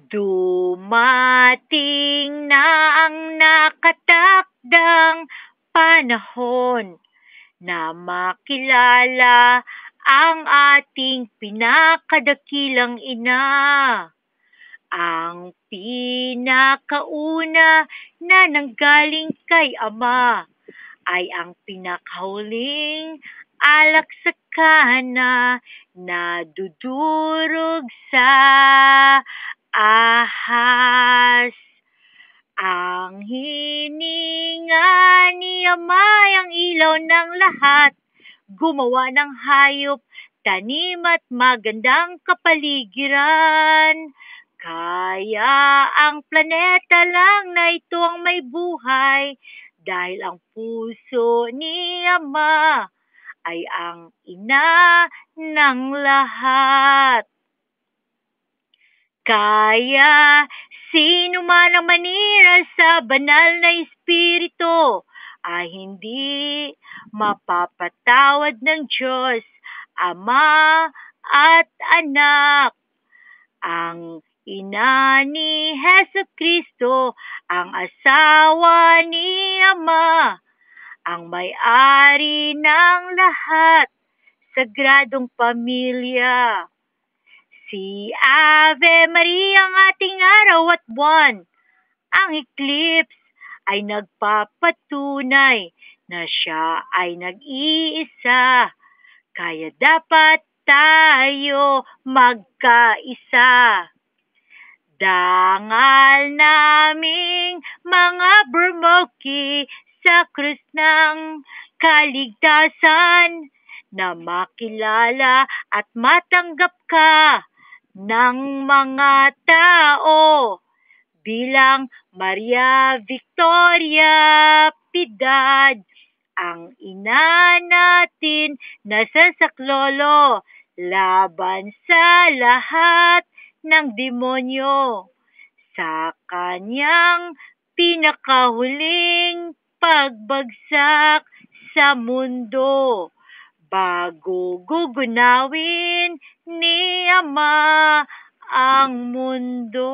Dumating na ang nakatakdang panahon na makilala ang ating pinakadakilang ina. Ang pinakauna na nanggaling kay Ama ay ang pinakahuling alak sa kana na dudurog sa ahas. Ang hininga ni Ama ay ang ilaw ng lahat, gumawa ng hayop, tanim at magandang kapaligiran. Kaya ang planeta lang na ito ang may buhay dahil ang puso ni Ama ay ang ina ng lahat. Kaya sino man ang manira sa banal na espiritu ay hindi mapapatawad ng Diyos, Ama at Anak. Ang ina ni Jesucristo, ang asawa ni Ama, ang may-ari ng lahat, sagradong pamilya. Si Ave Maria ang ating araw at buwan. Ang eclipse ay nagpapatunay na siya ay nag-iisa. Kaya dapat tayo magkaisa. Dangal naming mga burmoki sa krus ng kaligtasan na makilala at matanggap ka ng mga tao bilang Maria Victoria Piedad, ang ina natin na sasaklolo laban sa lahat ng demonyo sa kanyang pinakahuling pagbagsak sa mundo bago gugunawin ni Ama ang mundo.